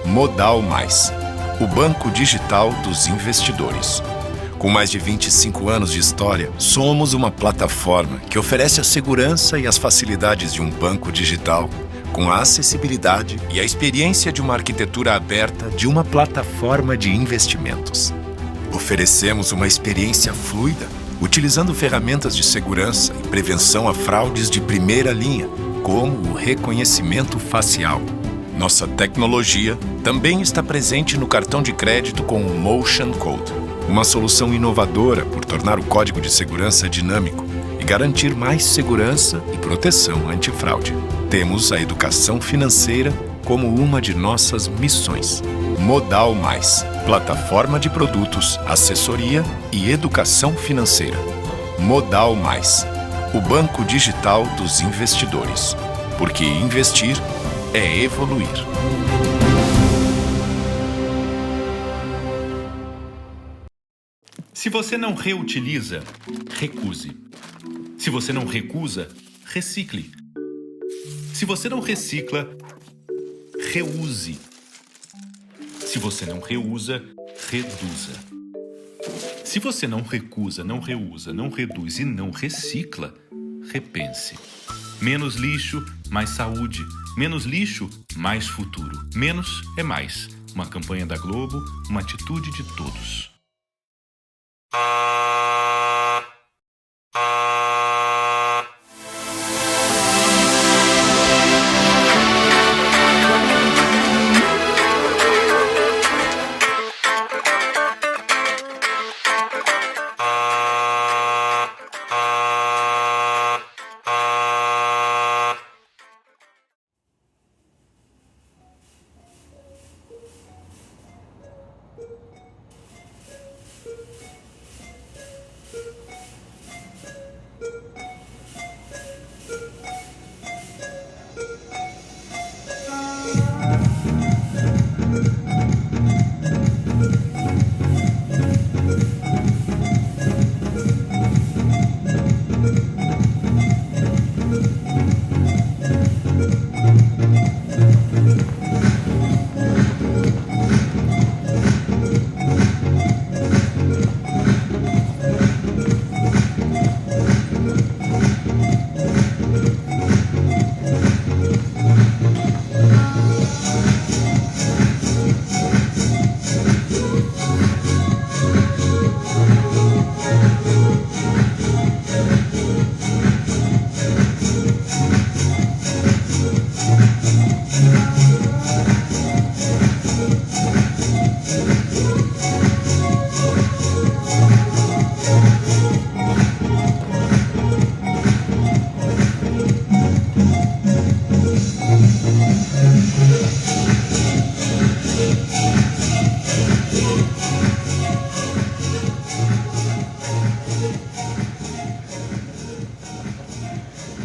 Modal Mais, o banco digital dos investidores. Com mais de 25 anos de história, somos uma plataforma que oferece a segurança e as facilidades de um banco digital, com a acessibilidade e a experiência de uma arquitetura aberta de uma plataforma de investimentos. Oferecemos uma experiência fluida, utilizando ferramentas de segurança e prevenção a fraudes de primeira linha, como o reconhecimento facial. Nossa tecnologia também está presente no cartão de crédito com o Motion Code, uma solução inovadora por tornar o código de segurança dinâmico e garantir mais segurança e proteção antifraude. Temos a educação financeira como uma de nossas missões. Modal Mais, plataforma de produtos, assessoria e educação financeira. Modal Mais, o banco digital dos investidores. Porque investir é evoluir. Se você não reutiliza, recuse. Se você não recusa, recicle. Se você não recicla, reuse. Se você não reusa, reduza. Se você não recusa, não reusa, não reduz e não recicla, repense. Menos lixo, mais saúde. Menos lixo, mais futuro. Menos é mais. Uma campanha da Globo, uma atitude de todos.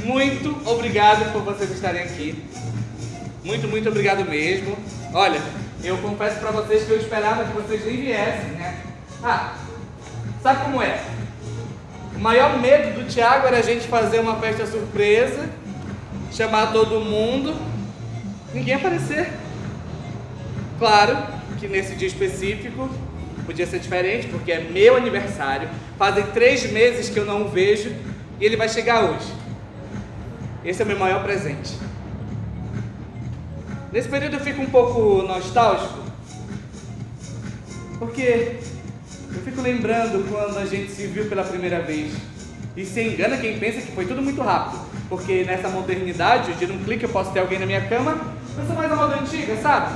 Muito obrigado por vocês estarem aqui. Muito obrigado mesmo. Olha, eu confesso pra vocês que eu esperava que vocês nem viessem, né? Sabe como é? O maior medo do Thiago era a gente fazer uma festa surpresa, chamar todo mundo, ninguém aparecer. Claro que nesse dia específico podia ser diferente, porque é meu aniversário, fazem 3 meses que eu não o vejo e ele vai chegar hoje. Esse é o meu maior presente. Nesse período eu fico um pouco nostálgico, porque eu fico lembrando quando a gente se viu pela primeira vez. E se engana quem pensa que foi tudo muito rápido, porque nessa modernidade, hoje num clique eu posso ter alguém na minha cama, eu sou mais a moda antiga, sabe?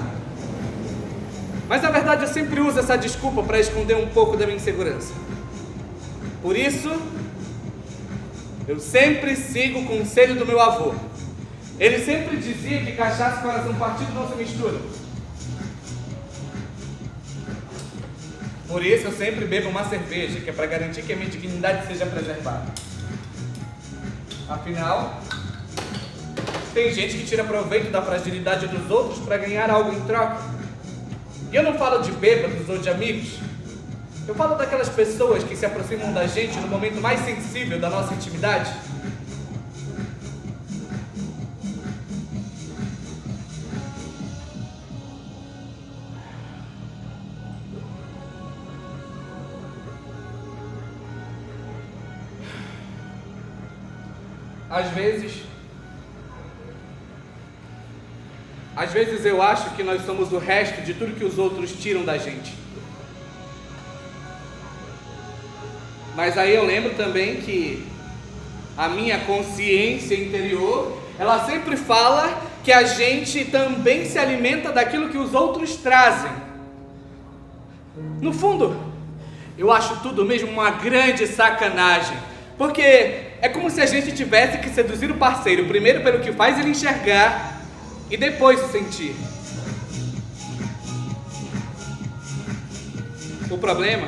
Mas na verdade eu sempre uso essa desculpa para esconder um pouco da minha insegurança. Por isso, eu sempre sigo o conselho do meu avô. Ele sempre dizia que cachaça e coração partido não se misturam. Por isso eu sempre bebo uma cerveja, que é para garantir que a minha dignidade seja preservada. Afinal, tem gente que tira proveito da fragilidade dos outros para ganhar algo em troca. E eu não falo de bêbados ou de amigos. Eu falo daquelas pessoas que se aproximam da gente no momento mais sensível da nossa intimidade. Às vezes eu acho que nós somos o resto de tudo que os outros tiram da gente. Mas aí eu lembro também que a minha consciência interior, ela sempre fala que a gente também se alimenta daquilo que os outros trazem. No fundo, eu acho tudo mesmo uma grande sacanagem, porque é como se a gente tivesse que seduzir o parceiro, primeiro pelo que faz ele enxergar e depois o sentir. O problema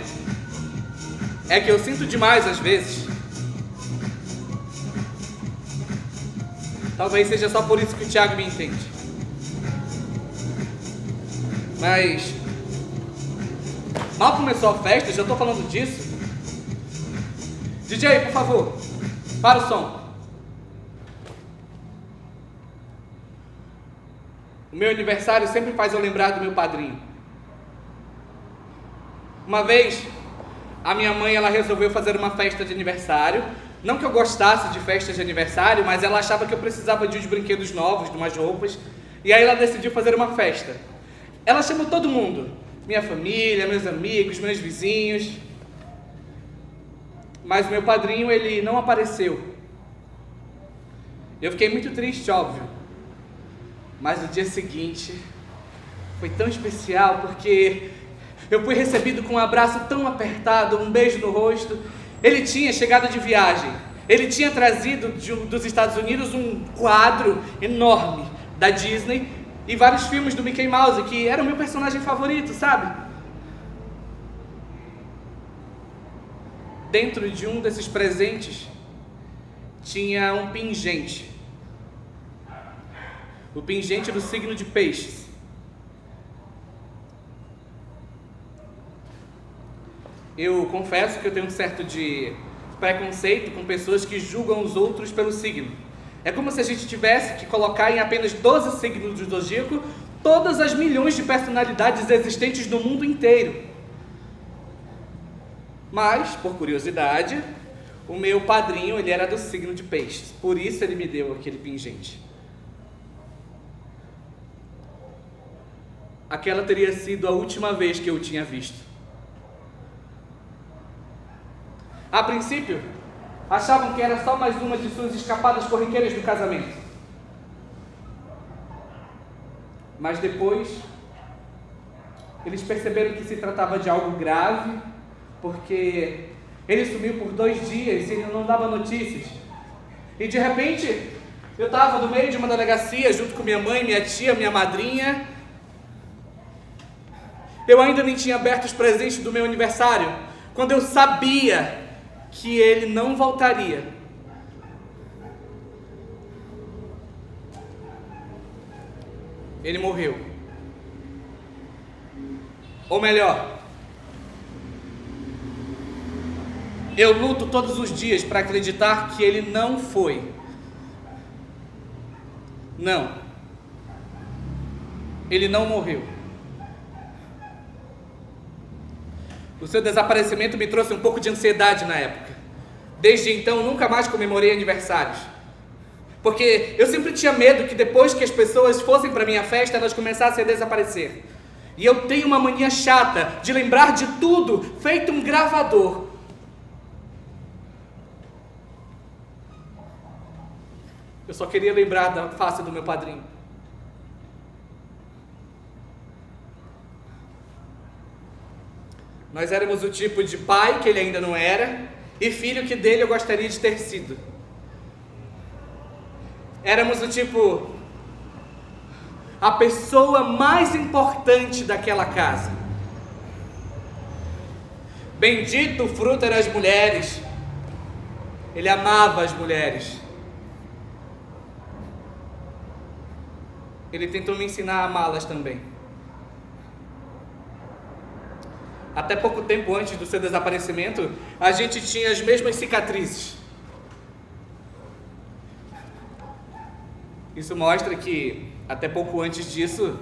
é que eu sinto demais às vezes. Talvez seja só por isso que o Thiago me entende. Mas mal começou a festa, já estou falando disso. DJ, por favor, para o som. O meu aniversário sempre faz eu lembrar do meu padrinho. Uma vez, a minha mãe ela resolveu fazer uma festa de aniversário. Não que eu gostasse de festas de aniversário, mas ela achava que eu precisava de uns brinquedos novos, de umas roupas. E aí ela decidiu fazer uma festa. Ela chamou todo mundo. Minha família, meus amigos, meus vizinhos. Mas meu padrinho, ele não apareceu. Eu fiquei muito triste, óbvio. Mas no dia seguinte foi tão especial porque eu fui recebido com um abraço tão apertado, um beijo no rosto. Ele tinha chegado de viagem. Ele tinha trazido dos Estados Unidos um quadro enorme da Disney e vários filmes do Mickey Mouse, que era o meu personagem favorito, sabe? Dentro de um desses presentes tinha um pingente. O pingente do signo de Peixes. Eu confesso que eu tenho um certo de preconceito com pessoas que julgam os outros pelo signo. É como se a gente tivesse que colocar em apenas 12 signos do zodíaco todas as milhões de personalidades existentes no mundo inteiro. Mas, por curiosidade, o meu padrinho ele era do signo de Peixes. Por isso ele me deu aquele pingente. Aquela teria sido a última vez que eu o tinha visto. A princípio, achavam que era só mais uma de suas escapadas corriqueiras do casamento. Mas depois, eles perceberam que se tratava de algo grave, porque ele sumiu por 2 dias e ele não dava notícias. E de repente, eu estava no meio de uma delegacia, junto com minha mãe, minha tia, minha madrinha. Eu ainda nem tinha aberto os presentes do meu aniversário, quando eu sabia que ele não voltaria. Ele morreu. Ou melhor, eu luto todos os dias para acreditar que ele não foi. Não. Ele não morreu. O seu desaparecimento me trouxe um pouco de ansiedade na época. Desde então, nunca mais comemorei aniversários. Porque eu sempre tinha medo que depois que as pessoas fossem para minha festa, elas começassem a desaparecer. E eu tenho uma mania chata de lembrar de tudo, feito um gravador. Eu só queria lembrar da face do meu padrinho. Nós éramos o tipo de pai que ele ainda não era e filho que dele eu gostaria de ter sido. Éramos o tipo, a pessoa mais importante daquela casa. Bendito o fruto das mulheres. Ele amava as mulheres. Ele tentou me ensinar a amá-las também. Até pouco tempo antes do seu desaparecimento, a gente tinha as mesmas cicatrizes. Isso mostra que, até pouco antes disso,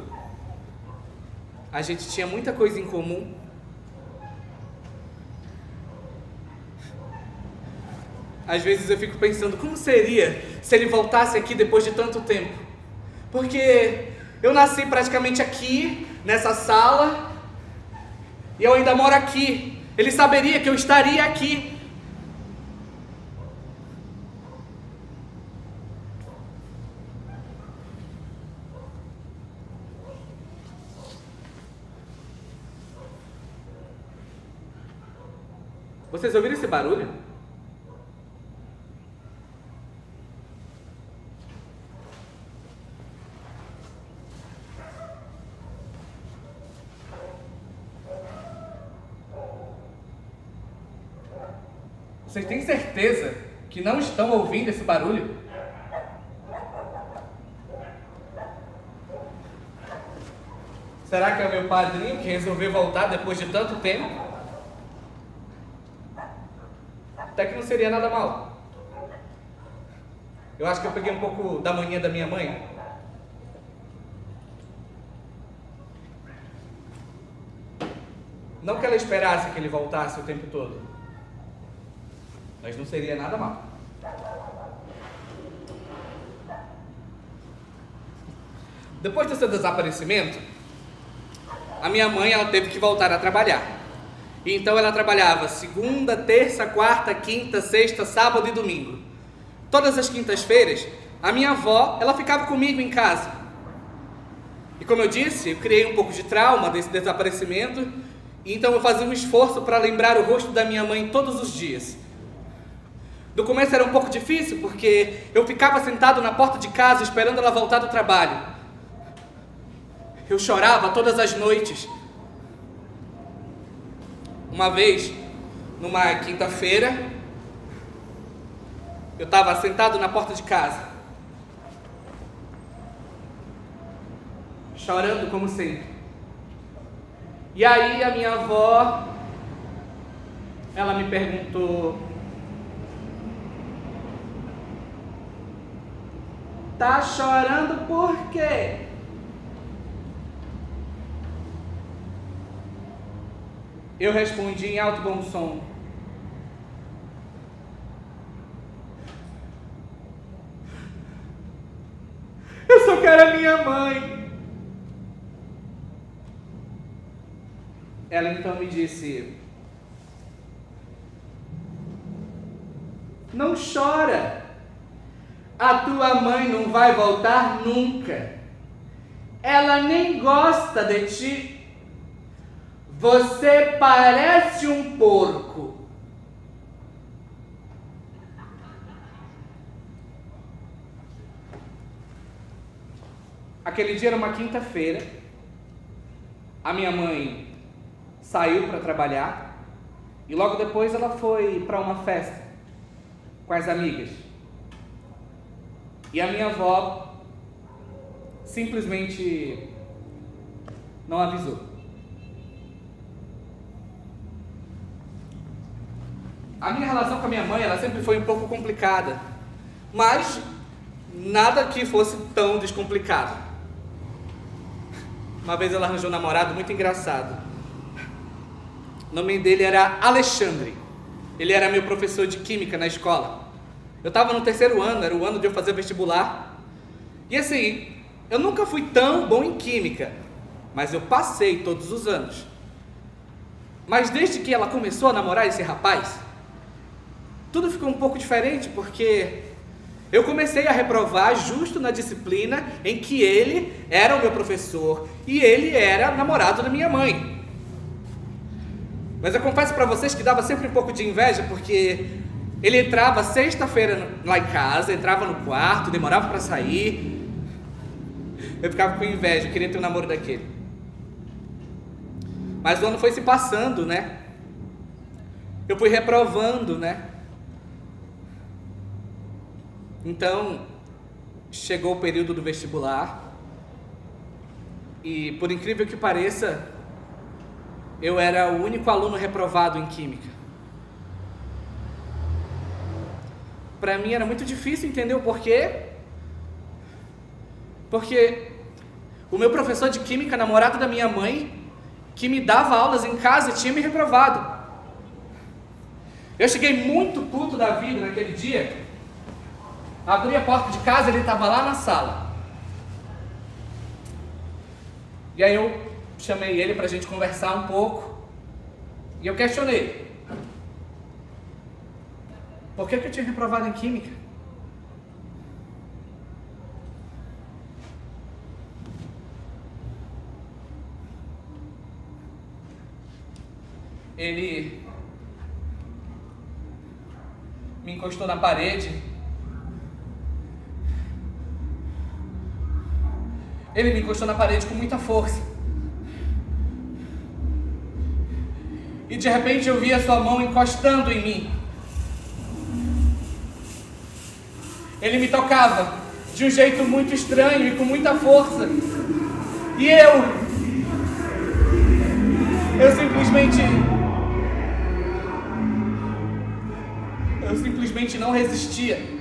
a gente tinha muita coisa em comum. Às vezes eu fico pensando, como seria se ele voltasse aqui depois de tanto tempo. Porque eu nasci praticamente aqui, nessa sala, e eu ainda moro aqui. Ele saberia que eu estaria aqui. Vocês ouviram esse barulho? Vocês têm certeza que não estão ouvindo esse barulho? Será que é o meu padrinho que resolveu voltar depois de tanto tempo? Até que não seria nada mal. Eu acho que eu peguei um pouco da mania da minha mãe. Não que ela esperasse que ele voltasse o tempo todo, mas não seria nada mal. Depois do seu desaparecimento, a minha mãe ela teve que voltar a trabalhar. Então ela trabalhava segunda, terça, quarta, quinta, sexta, sábado e domingo. Todas as quintas-feiras, a minha avó, ela ficava comigo em casa. E como eu disse, eu criei um pouco de trauma desse desaparecimento, e então eu fazia um esforço para lembrar o rosto da minha mãe todos os dias. No começo era um pouco difícil, porque eu ficava sentado na porta de casa esperando ela voltar do trabalho. Eu chorava todas as noites. Uma vez, numa quinta-feira, eu estava sentado na porta de casa, chorando como sempre. E aí a minha avó, ela me perguntou: tá chorando por quê? Eu respondi em alto e bom som: eu só quero a minha mãe. Ela então me disse: não chora, a tua mãe não vai voltar nunca, ela nem gosta de ti. Você parece um porco. Aquele dia era uma quinta-feira. A minha mãe saiu para trabalhar e logo depois ela foi para uma festa com as amigas. E a minha avó simplesmente não avisou. A minha relação com a minha mãe, ela sempre foi um pouco complicada, mas nada que fosse tão descomplicado. Uma vez ela arranjou um namorado muito engraçado. O nome dele era Alexandre. Ele era meu professor de química na escola. Eu estava no terceiro ano, era o ano de eu fazer vestibular. E assim, eu nunca fui tão bom em química, mas eu passei todos os anos. Mas desde que ela começou a namorar esse rapaz, tudo ficou um pouco diferente, porque eu comecei a reprovar justo na disciplina em que ele era o meu professor e ele era namorado da minha mãe. Mas eu confesso para vocês que dava sempre um pouco de inveja, porque ele entrava sexta-feira lá em casa, entrava no quarto, demorava para sair. Eu ficava com inveja, eu queria ter um namoro daquele. Mas o ano foi se passando, né? Eu fui reprovando, né? Então, chegou o período do vestibular e, por incrível que pareça, eu era o único aluno reprovado em química. Para mim era muito difícil entender o porquê, porque o meu professor de química, namorado da minha mãe, que me dava aulas em casa, tinha me reprovado. Eu cheguei muito puto da vida naquele dia. Abri a porta de casa, ele estava lá na sala. E aí eu chamei ele pra gente conversar um pouco. E eu questionei. Por que eu tinha reprovado em Química? Ele me encostou na parede. Ele me encostou na parede com muita força. E de repente eu vi a sua mão encostando em mim. Ele me tocava de um jeito muito estranho e com muita força. E eu simplesmente não resistia.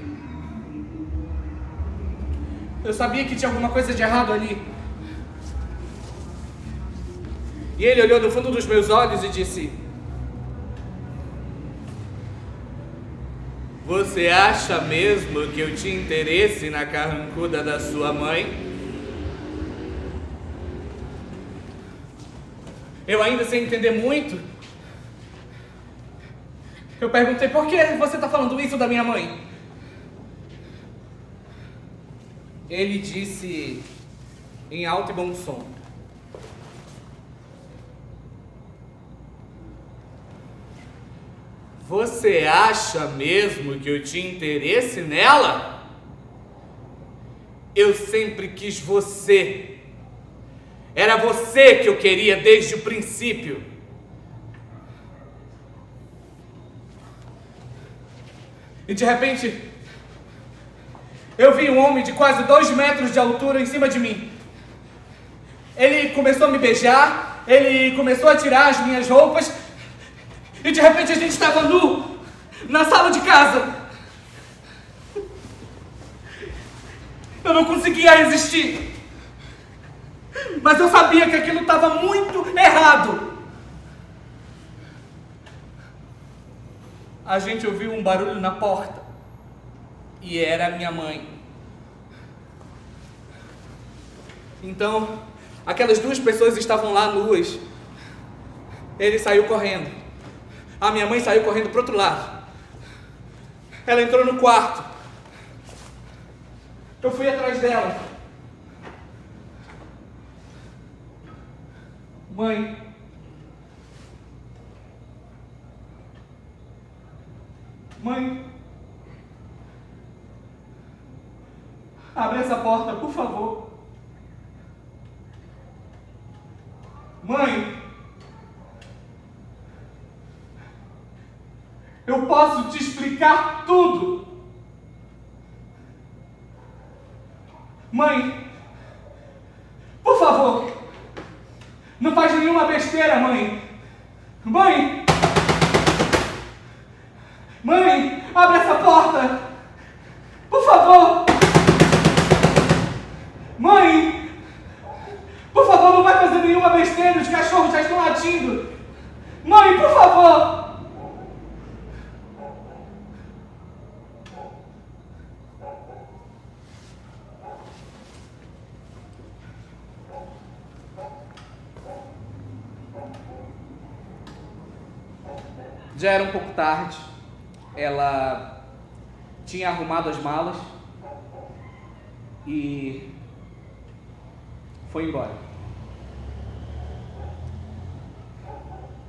Eu sabia que tinha alguma coisa de errado ali. E ele olhou no fundo dos meus olhos e disse: você acha mesmo que eu tinha interesse na carrancuda da sua mãe? Eu ainda sem entender muito, eu perguntei: por que você está falando isso da minha mãe? Ele disse em alto e bom som: você acha mesmo que eu tinha interesse nela? Eu sempre quis você. Era você que eu queria desde o princípio. E de repente, eu vi um homem de quase 2 metros de altura em cima de mim. Ele começou a me beijar, ele começou a tirar as minhas roupas, e de repente a gente estava nu, na sala de casa. Eu não conseguia resistir, mas eu sabia que aquilo estava muito errado. A gente ouviu um barulho na porta, e era minha mãe. Então, aquelas 2 pessoas estavam lá nuas. Ele saiu correndo. A minha mãe saiu correndo para o outro lado. Ela entrou no quarto. Eu fui atrás dela. Mãe. Mãe. Abre essa porta, por favor. Mãe. Eu posso te explicar tudo. Mãe, por favor, não faz nenhuma besteira, mãe. Mãe! Mãe, abre essa porta. Por favor. Mãe! Por favor, não vai fazer nenhuma besteira, os cachorros já estão latindo. Mãe, por favor. Já era um pouco tarde, ela tinha arrumado as malas e foi embora.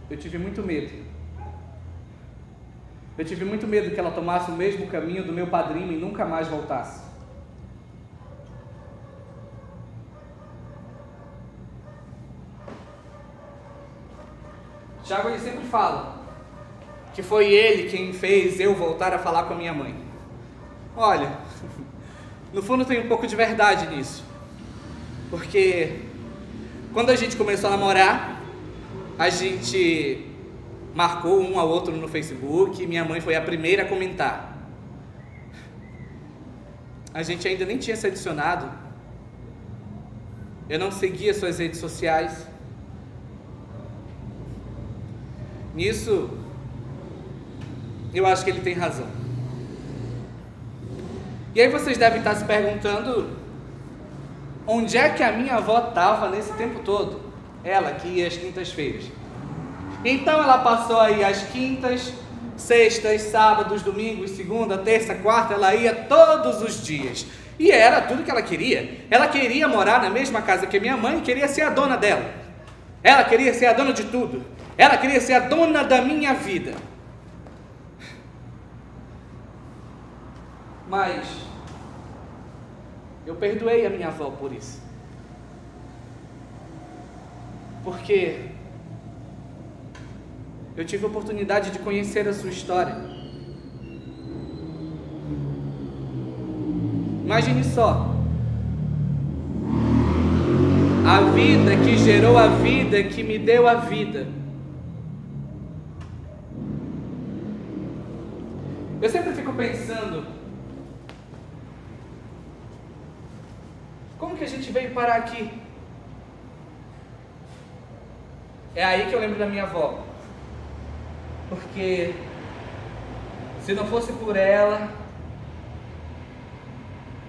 Eu tive muito medo. Eu tive muito medo que ela tomasse o mesmo caminho do meu padrinho e nunca mais voltasse. Tiago, ele sempre fala que foi ele quem fez eu voltar a falar com a minha mãe. Olha, no fundo tem um pouco de verdade nisso. Porque quando a gente começou a namorar, a gente marcou um ao outro no Facebook e minha mãe foi a primeira a comentar. A gente ainda nem tinha se adicionado. Eu não seguia suas redes sociais. Nisso, eu acho que ele tem razão. E aí vocês devem estar se perguntando, onde é que a minha avó estava nesse tempo todo? Ela que ia às quintas-feiras. Então ela passou aí às quintas, sextas, sábados, domingos, segunda, terça, quarta, ela ia todos os dias. E era tudo que ela queria. Ela queria morar na mesma casa que a minha mãe, queria ser a dona dela. Ela queria ser a dona de tudo. Ela queria ser a dona da minha vida. Mas eu perdoei a minha avó por isso. Porque eu tive a oportunidade de conhecer a sua história. Imagine só. A vida que gerou a vida, que me deu a vida. Eu sempre fico pensando, como que a gente veio parar aqui? É aí que eu lembro da minha avó. Porque se não fosse por ela,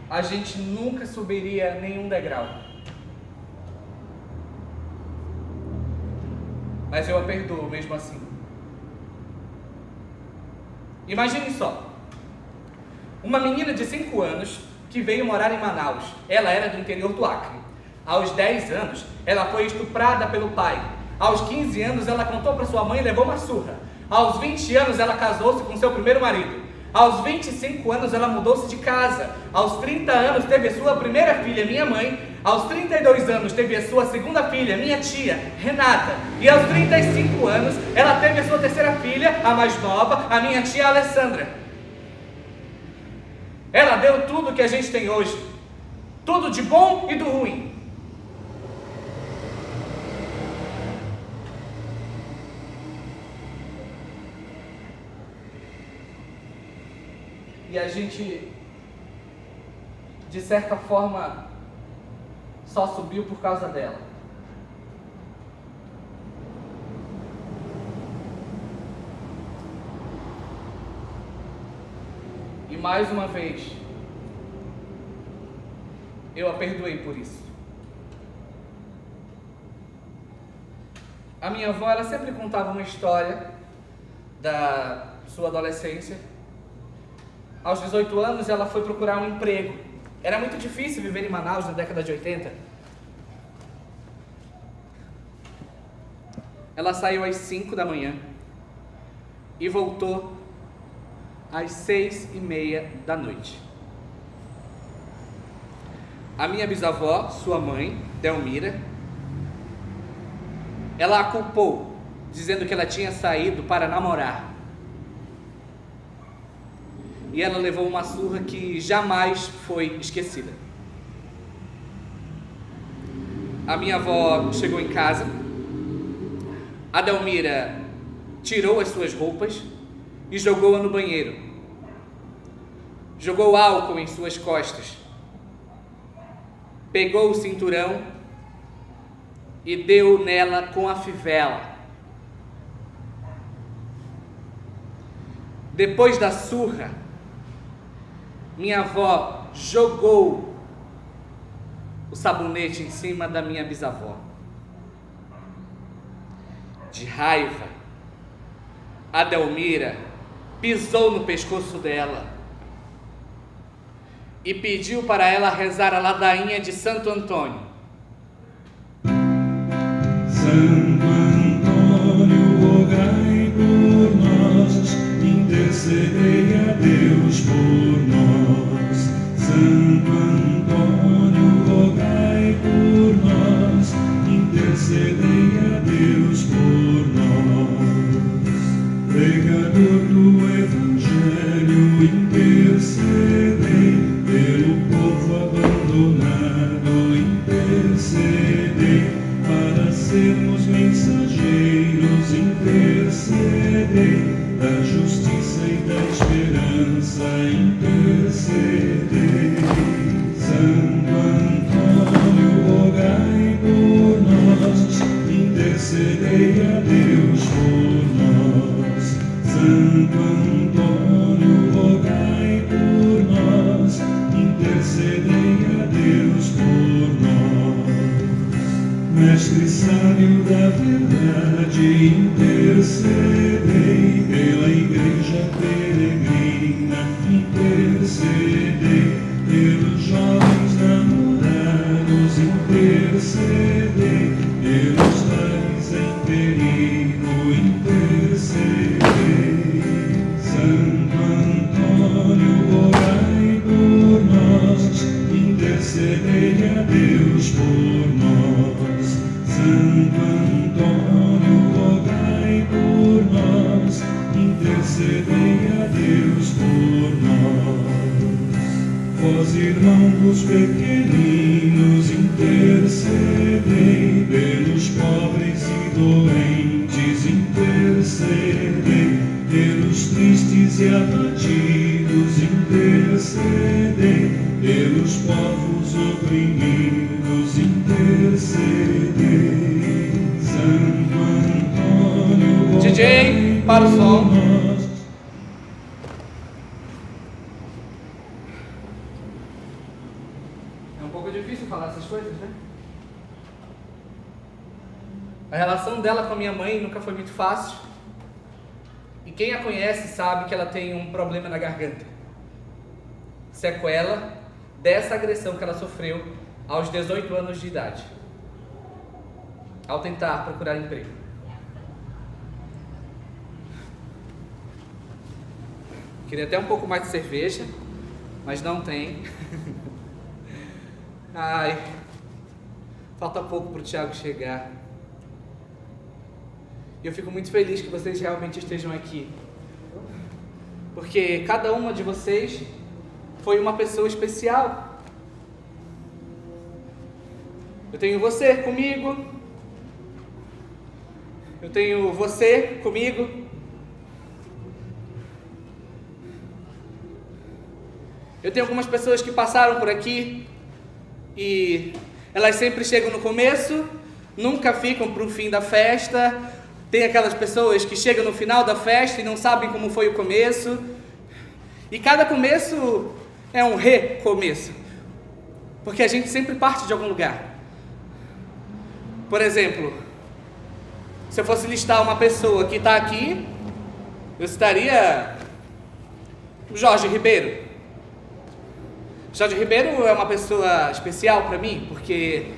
a gente nunca subiria nenhum degrau. Mas eu a perdoo mesmo assim. Imagine só, uma menina de 5 anos que veio morar em Manaus. Ela era do interior do Acre. Aos 10 anos, ela foi estuprada pelo pai. Aos 15 anos, ela contou para sua mãe e levou uma surra. Aos 20 anos, ela casou-se com seu primeiro marido. Aos 25 anos, ela mudou-se de casa. Aos 30 anos, teve a sua primeira filha, minha mãe. Aos 32 anos, teve a sua segunda filha, minha tia, Renata. E aos 35 anos, ela teve a sua terceira filha, a mais nova, a minha tia Alessandra. Ela deu tudo que a gente tem hoje. Tudo de bom e do ruim. E a gente, de certa forma, só subiu por causa dela. E mais uma vez, eu a perdoei por isso. A minha avó, ela sempre contava uma história da sua adolescência. Aos 18 anos, ela foi procurar um emprego. Era muito difícil viver em Manaus na década de 80. Ela saiu às 5 da manhã e voltou às 6:30 da noite. A minha bisavó, sua mãe, Delmira, ela a culpou, dizendo que ela tinha saído para namorar. E ela levou uma surra que jamais foi esquecida. A minha avó chegou em casa. A Delmira tirou as suas roupas e jogou-a no banheiro. Jogou álcool em suas costas. Pegou o cinturão e deu nela com a fivela. Depois da surra, minha avó jogou o sabonete em cima da minha bisavó. De raiva, a Delmira pisou no pescoço dela e pediu para ela rezar a ladainha de Santo Antônio. Santo Antônio, rogai por nós, intercedei a Deus por nós. Santo Antônio, rogai por nós, intercedei a Deus por nós. Pregador do Evangelho, intercedei pelo povo abandonado, intercedei para sermos mensageiros, intercedei da justiça e da esperança, intercedei. Santo Antônio, rogai por nós, intercedei a Deus por nós. Santo Antônio, rogai por nós, Mestre sábio da verdade, intercedei pela igreja peregrina, intercedei pelos jovens namorados, intercedei pelos lares em perigo, intercedei. Santo Antônio, orai por nós, intercedei a Deus por nós. Santo Antônio, rogai por nós, intercedei a Deus por nós. Vós, irmãos pequeninos, intercedei pelos pobres e doentes, intercedei pelos tristes e abatidos, intercedei pelos povos oprimidos, intercedei. Santo Antônio, DJ, para o som. nós. É um pouco difícil falar essas coisas, né? A relação dela com a minha mãe nunca foi muito fácil. E quem a conhece sabe que ela tem um problema na garganta. Sequela dessa agressão que ela sofreu aos 18 anos de idade, ao tentar procurar emprego. Queria até um pouco mais de cerveja, mas não tem. Ai, falta pouco para o Thiago chegar. E eu fico muito feliz que vocês realmente estejam aqui, porque cada uma de vocês foi uma pessoa especial. Eu tenho você comigo, eu tenho você comigo, eu tenho algumas pessoas que passaram por aqui e elas sempre chegam no começo, nunca ficam para o fim da festa. Tem aquelas pessoas que chegam no final da festa e não sabem como foi o começo. E cada começo é um recomeço, porque a gente sempre parte de algum lugar. Por exemplo, se eu fosse listar uma pessoa que está aqui, eu citaria o Jorge Ribeiro. Jorge Ribeiro é uma pessoa especial para mim, porque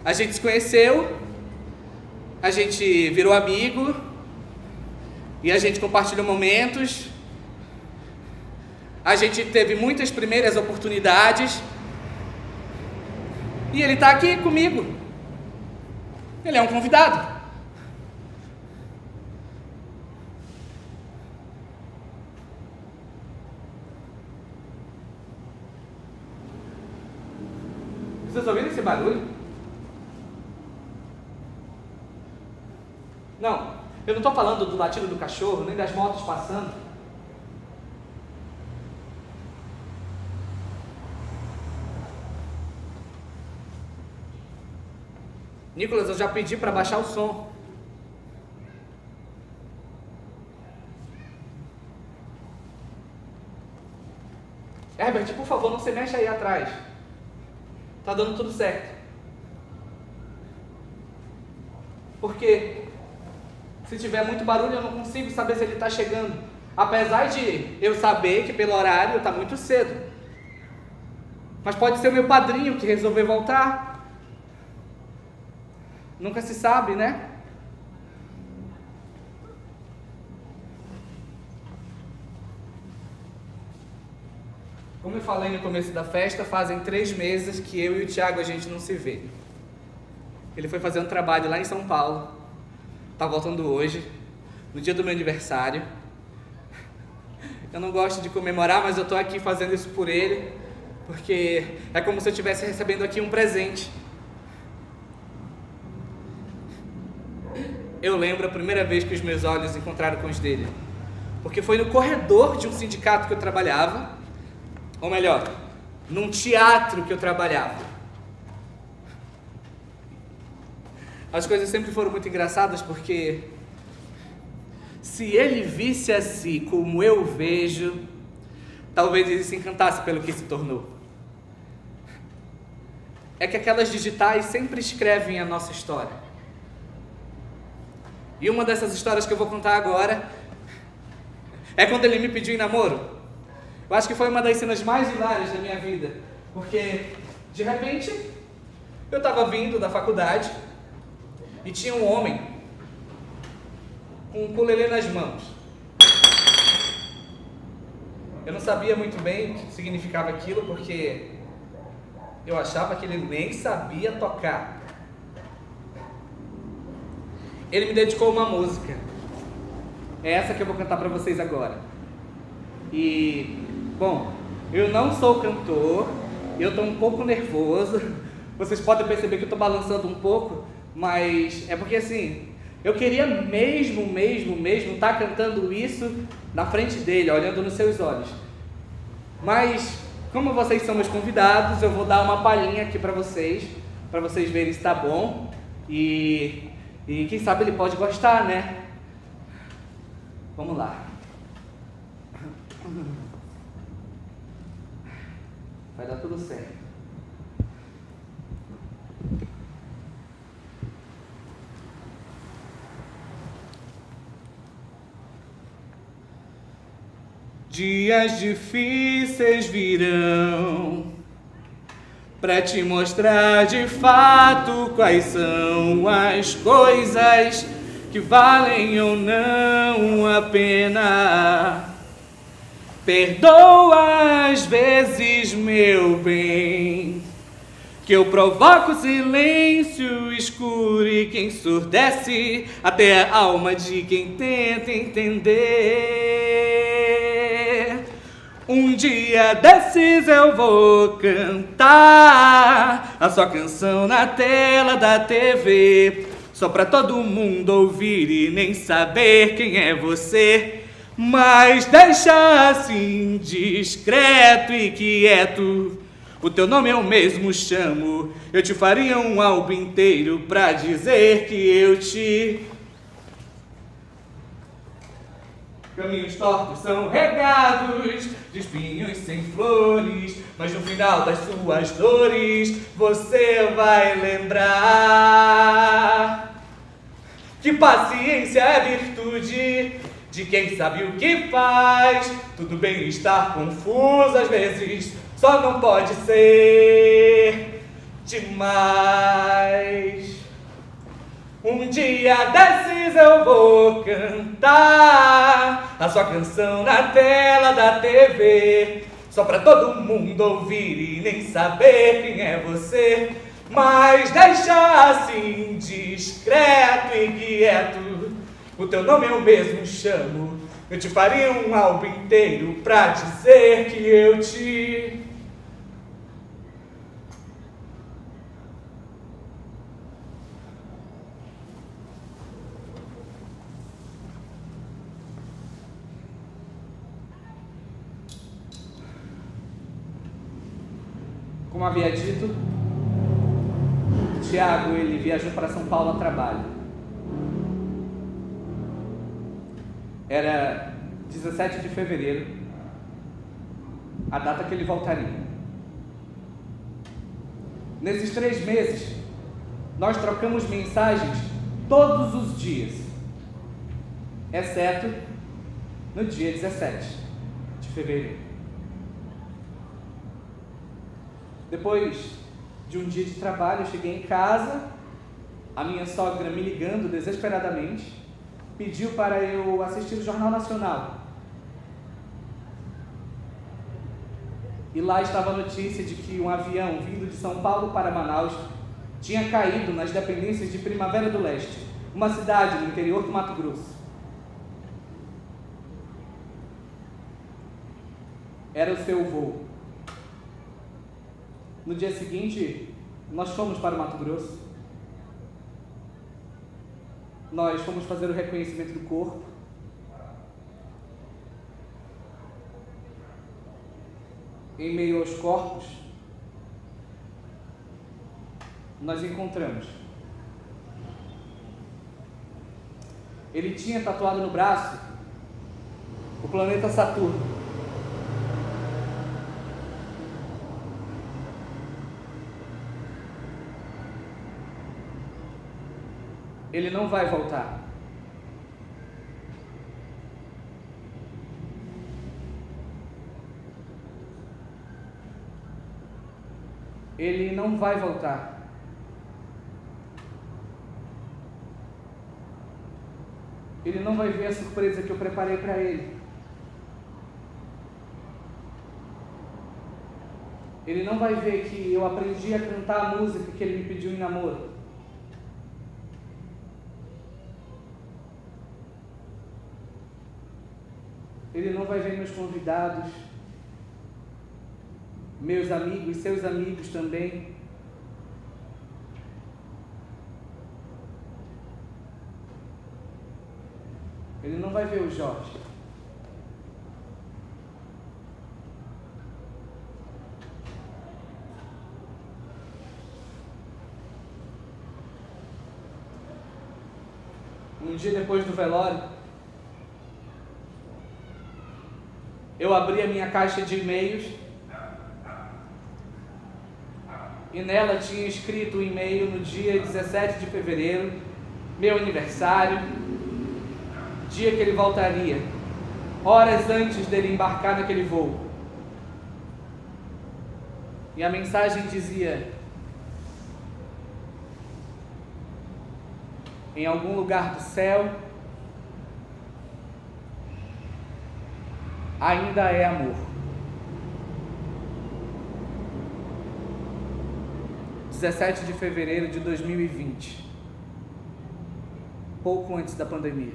a gente se conheceu, a gente virou amigo e a gente compartilhou momentos. A gente teve muitas primeiras oportunidades e ele está aqui comigo. Ele é um convidado. Vocês ouviram esse barulho? Não, eu não estou falando do latido do cachorro, nem das motos passando. Nicolas, eu já pedi para baixar o som. Herbert, por favor, não se mexe aí atrás. Tá dando tudo certo. Porque se tiver muito barulho, eu não consigo saber se ele está chegando. Apesar de eu saber que pelo horário está muito cedo. Mas pode ser o meu padrinho que resolveu voltar. Nunca se sabe, né? Como eu falei no começo da festa, fazem 3 meses que eu e o Thiago a gente não se vê. Ele foi fazer um trabalho lá em São Paulo. Tá voltando hoje, no dia do meu aniversário. Eu não gosto de comemorar, mas eu tô aqui fazendo isso por ele, porque é como se eu estivesse recebendo aqui um presente. Eu lembro a primeira vez que os meus olhos encontraram com os dele, porque foi no corredor de um sindicato que eu trabalhava, ou melhor, num teatro que eu trabalhava. As coisas sempre foram muito engraçadas, porque se ele visse assim como eu vejo, talvez ele se encantasse pelo que se tornou. é que aquelas digitais sempre escrevem a nossa história. E uma dessas histórias que eu vou contar agora é quando ele me pediu em namoro. Eu acho que foi uma das cenas mais hilárias da minha vida, porque de repente eu estava vindo da faculdade e tinha um homem com um ukulele nas mãos. Eu não sabia muito bem o que significava aquilo, porque eu achava que ele nem sabia tocar. Ele me dedicou uma música. É essa que eu vou cantar pra vocês agora. E, bom, eu não sou cantor, eu tô um pouco nervoso. Vocês podem perceber que eu tô balançando um pouco, mas é porque assim, eu queria mesmo estar cantando isso na frente dele, olhando nos seus olhos. Mas, como vocês são meus convidados, eu vou dar uma palhinha aqui pra vocês verem se tá bom. E quem sabe ele pode gostar, né? Vamos lá. Vai dar tudo certo. Dias difíceis virão pra te mostrar de fato quais são as coisas que valem ou não a pena. Perdoa às vezes, meu bem, que eu provoco silêncio escuro e que ensurdece até a alma de quem tenta entender. Um dia desses eu vou cantar a sua canção na tela da TV, só pra todo mundo ouvir e nem saber quem é você. Mas deixa assim discreto e quieto, o teu nome eu mesmo chamo. Eu te faria um álbum inteiro pra dizer que eu te... Caminhos tortos são regados de espinhos sem flores, mas no final das suas dores você vai lembrar que paciência é virtude de quem sabe o que faz. Tudo bem estar confuso às vezes, só não pode ser demais. Um dia desses eu vou cantar a sua canção na tela da TV, só pra todo mundo ouvir e nem saber quem é você. Mas deixa assim discreto e quieto, o teu nome eu mesmo chamo. Eu te faria um álbum inteiro pra dizer que eu te... Como havia dito, Tiago, ele viajou para São Paulo a trabalho. Era 17 de fevereiro, a data que ele voltaria. Nesses 3 meses, nós trocamos mensagens todos os dias, exceto no dia 17 de fevereiro. Depois de um dia de trabalho, eu cheguei em casa, a minha sogra me ligando desesperadamente, pediu para eu assistir o Jornal Nacional. E lá estava a notícia de que um avião vindo de São Paulo para Manaus tinha caído nas dependências de Primavera do Leste, uma cidade no interior do Mato Grosso. Era o seu voo. No dia seguinte, nós fomos para o Mato Grosso. Nós fomos fazer o reconhecimento do corpo. Em meio aos corpos, nós encontramos. Ele tinha tatuado no braço o planeta Saturno. Ele não vai voltar. Ele não vai voltar. Ele não vai ver a surpresa que eu preparei para ele. Ele não vai ver que eu aprendi a cantar a música que ele me pediu em namoro. Ele não vai ver meus convidados, meus amigos, seus amigos também. Ele não vai ver o Jorge. Um dia depois do velório, eu abri a minha caixa de e-mails e nela tinha escrito um e-mail no dia 17 de fevereiro, meu aniversário, dia que ele voltaria, horas antes dele embarcar naquele voo. E a mensagem dizia: em algum lugar do céu ainda é amor. 17 de fevereiro de 2020, pouco antes da pandemia.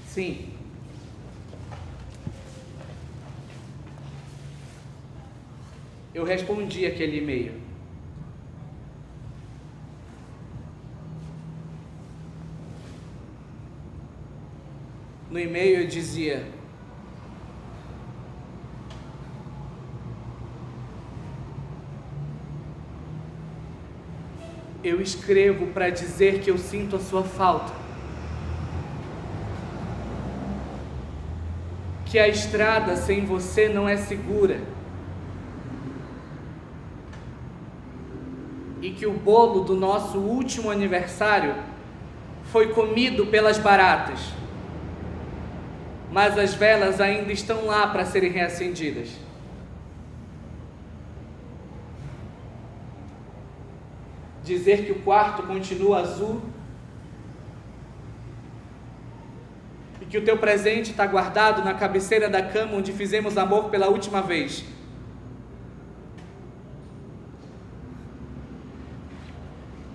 Sim. Eu respondi aquele e-mail. No e-mail eu dizia: eu escrevo para dizer que eu sinto a sua falta, que a estrada sem você não é segura e que o bolo do nosso último aniversário foi comido pelas baratas, mas as velas ainda estão lá para serem reacendidas. Dizer que o quarto continua azul e que o teu presente está guardado na cabeceira da cama onde fizemos amor pela última vez.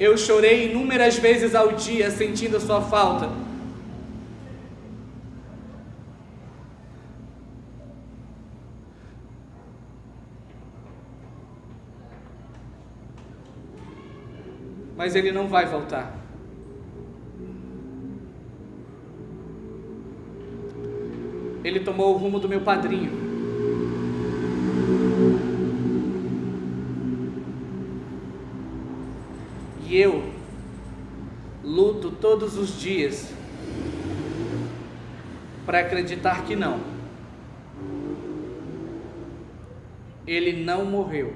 Eu chorei inúmeras vezes ao dia sentindo a sua falta. Mas ele não vai voltar. Ele tomou o rumo do meu padrinho. E eu luto todos os dias para acreditar que não. Ele não morreu.